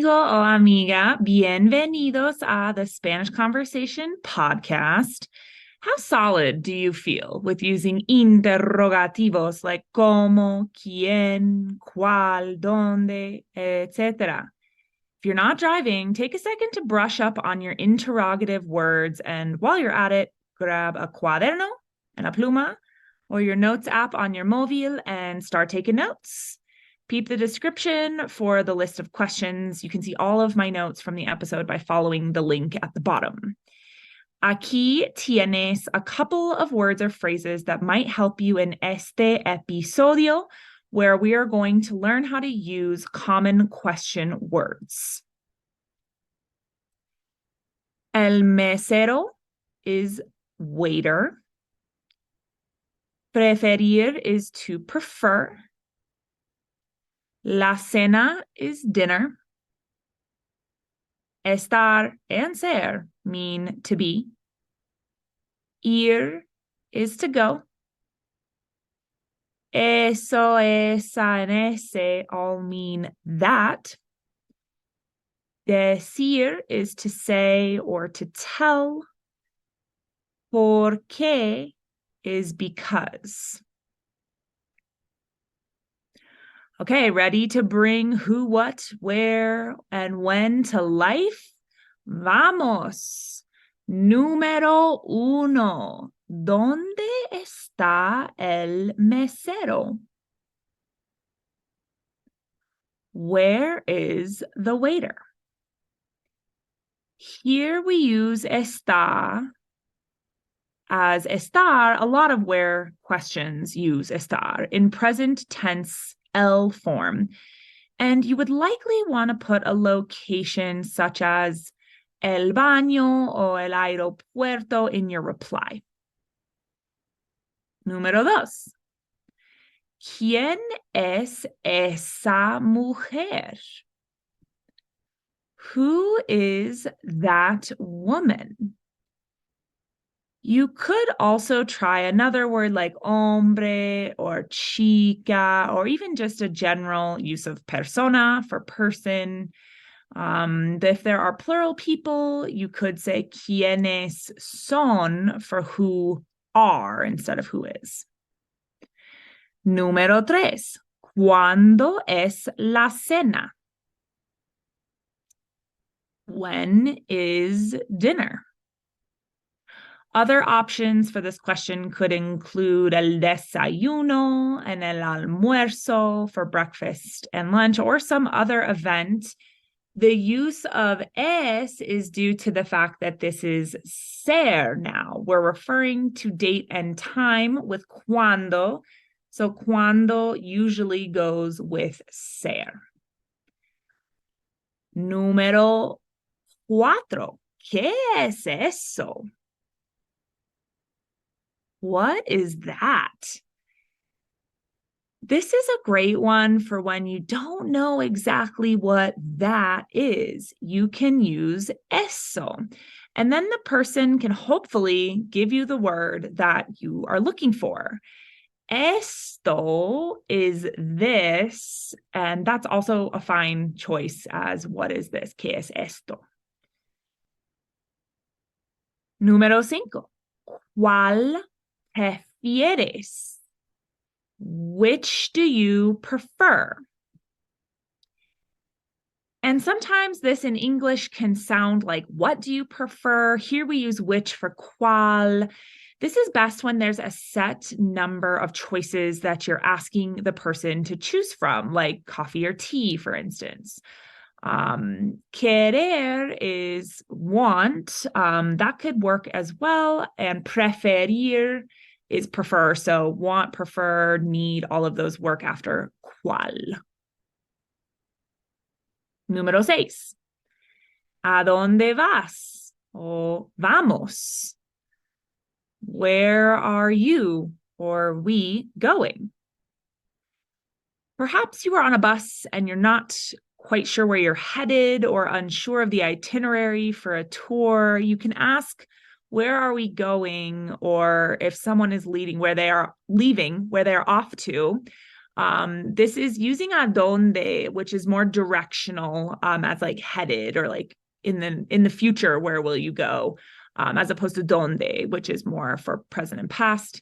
amigo o amiga. Bienvenidos a the Spanish Conversation podcast. How solid do you feel with using interrogativos like cómo, quién, cuál, dónde, etc.? If you're not driving, take a second to brush up on your interrogative words, and while you're at it, grab a cuaderno and a pluma or your notes app on your móvil and start taking notes. Peep the description for the list of questions. You can see all of my notes from the episode by following the link at the bottom. Aquí tienes a couple of words or phrases that might help you in este episodio, where we are going to learn how to use common question words. El mesero is waiter. Preferir is to prefer. La cena is dinner. Estar and ser mean to be. Ir is to go. Eso, esa, and ese all mean that. Decir is to say or to tell. Porque is because. Okay, ready to bring who, what, where, and when to life? Vamos. Número uno. ¿Dónde está el mesero? Where is the waiter? Here we use está as estar. A lot of where questions use estar in present tense L form. And you would likely want to put a location such as el baño o el aeropuerto in your reply. Número dos. ¿Quién es esa mujer? Who is that woman? You could also try another word like hombre or chica, or even just a general use of persona for person. If there are plural people, you could say quiénes son for who are instead of who is. Número tres. ¿Cuándo es la cena? When is dinner? Other options for this question could include el desayuno and el almuerzo for breakfast and lunch, or some other event. The use of es is due to the fact that this is ser now. We're referring to date and time with cuándo. So cuándo usually goes with ser. Número cuatro. ¿Qué es eso? What is that? This is a great one for when you don't know exactly what that is. You can use eso. And then the person can hopefully give you the word that you are looking for. Esto is this, and that's also a fine choice as what is this? ¿Qué es esto? Número cinco. ¿Cuál prefieres? Which do you prefer? And sometimes this in English can sound like, what do you prefer? Here we use which for cuál. This is best when there's a set number of choices that you're asking the person to choose from, like coffee or tea, for instance. Querer is want. That could work as well. And preferir is prefer. So want, prefer, need, all of those work after cuál. Número seis. ¿Adónde vas? O vamos. Where are you or we going? Perhaps you are on a bus and you're not quite sure where you're headed or unsure of the itinerary for a tour. You can ask, where are we going? Or if someone is leading, where they are leaving, where they're off to. This is using Adónde, which is more directional, as like headed or like in the future, where will you go? As opposed to Dónde, which is more for present and past.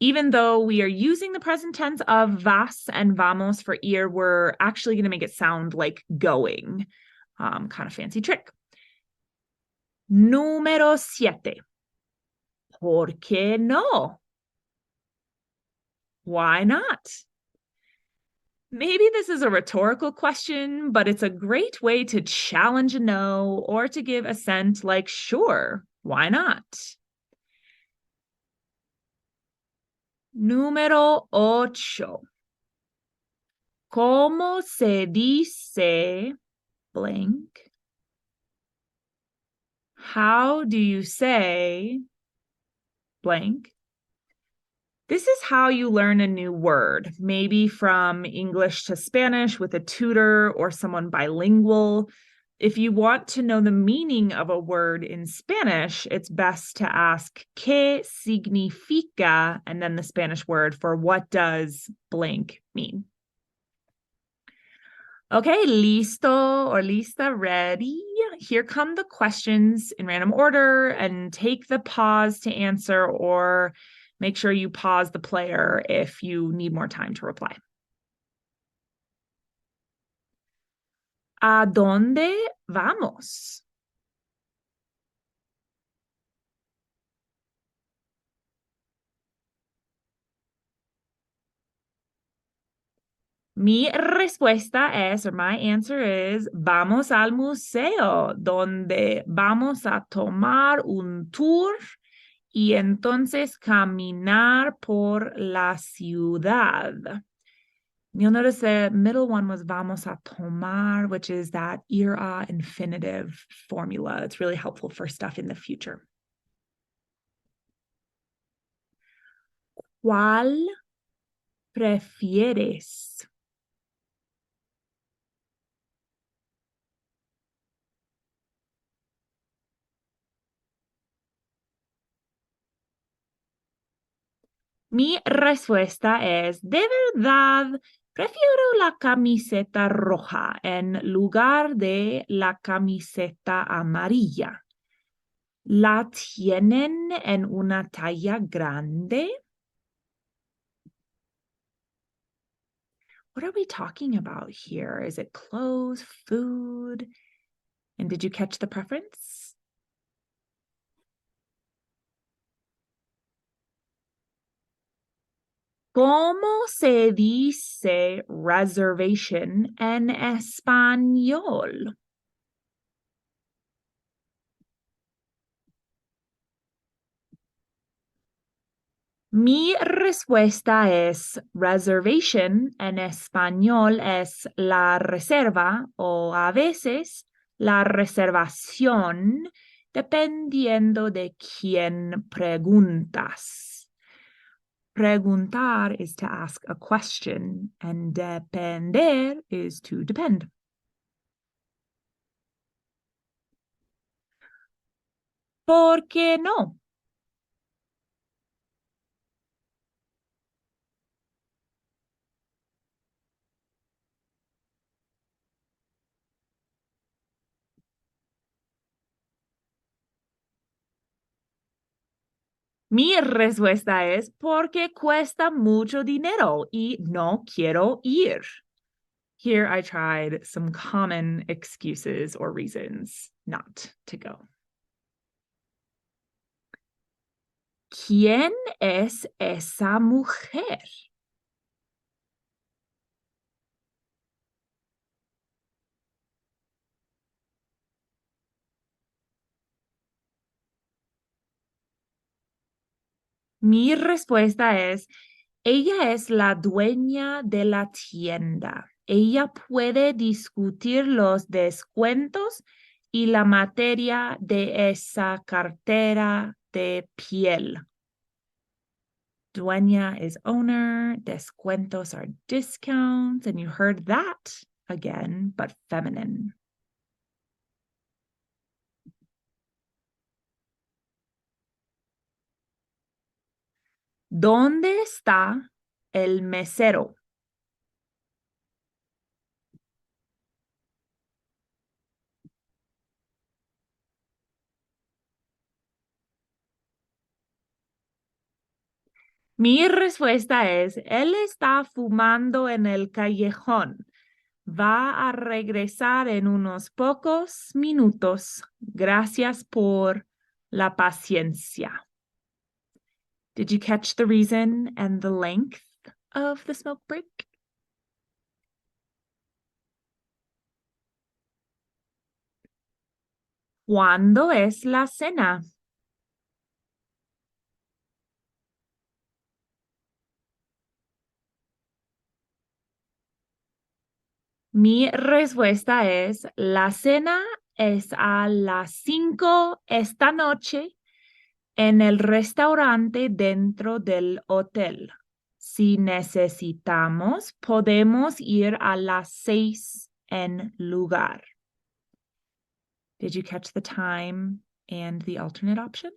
Even though we are using the present tense of vas and vamos for ir, we're actually going to make it sound like going. Kind of fancy trick. Número 7. ¿Por qué no? Why not? Maybe this is a rhetorical question, but it's a great way to challenge a no or to give assent like, sure, why not? Número 8. ¿Cómo se dice blank? How do you say blank? This is how you learn a new word, maybe from English to Spanish with a tutor or someone bilingual. If you want to know the meaning of a word in Spanish, it's best to ask ¿Qué significa? And then the Spanish word for what does blank mean. Okay, listo or lista, ready? Here come the questions in random order, and take the pause to answer, or make sure you pause the player if you need more time to reply. ¿A dónde vamos? Mi respuesta es, or my answer is, vamos al museo, donde vamos a tomar un tour y entonces caminar por la ciudad. You'll notice the middle one was vamos a tomar, which is that ir-a infinitive formula. It's really helpful for stuff in the future. ¿Cuál prefieres? Mi respuesta es, de verdad, prefiero la camiseta roja en lugar de la camiseta amarilla. ¿La tienen en una talla grande? What are we talking about here? Is it clothes, food? And did you catch the preference? ¿Cómo se dice reservation en español? Mi respuesta es reservation en español es la reserva o a veces la reservación, dependiendo de quién preguntas. Preguntar is to ask a question, and depender is to depend. ¿Por qué no? Mi respuesta es porque cuesta mucho dinero y no quiero ir. Here I tried some common excuses or reasons not to go. ¿Quién es esa mujer? Mi respuesta es, ella es la dueña de la tienda. Ella puede discutir los descuentos y la materia de esa cartera de piel. Dueña is owner, descuentos are discounts, and you heard that again, but feminine. ¿Dónde está el mesero. Mi respuesta es, él está fumando en el callejón. Va a regresar en unos pocos minutos. Gracias por la paciencia. Did you catch the reason and the length of the smoke break? ¿Cuándo es la cena? Mi respuesta es, la cena es a las 5 esta noche en el restaurante dentro del hotel. Si necesitamos, podemos ir a las 6 en lugar. Did you catch the time and the alternate option?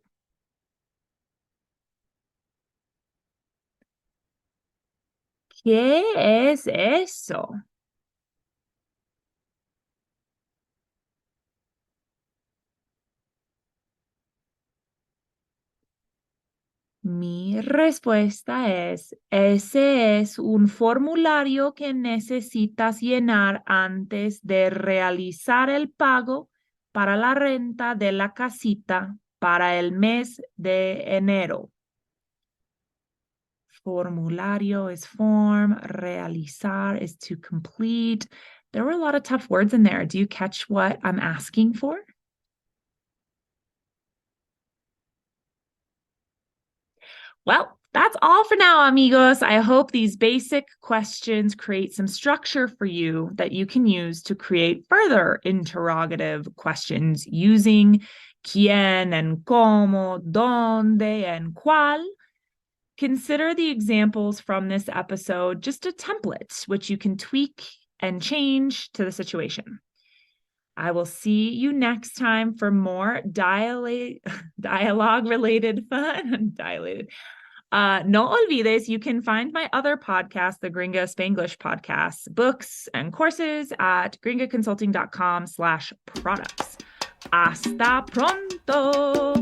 ¿Qué es eso? Mi respuesta es, ese es un formulario que necesitas llenar antes de realizar el pago para la renta de la casita para el mes de enero. Formulario is form, realizar is to complete. There were a lot of tough words in there. Do you catch what I'm asking for? Well, that's all for now, amigos. I hope these basic questions create some structure for you that you can use to create further interrogative questions using quién and cómo, dónde and cuál. Consider the examples from this episode just a template which you can tweak and change to the situation. I will see you next time for more dialogue-related fun. No olvides, you can find my other podcast, the Gringa Spanglish podcast, books and courses at gringaconsulting.com/products. Hasta pronto.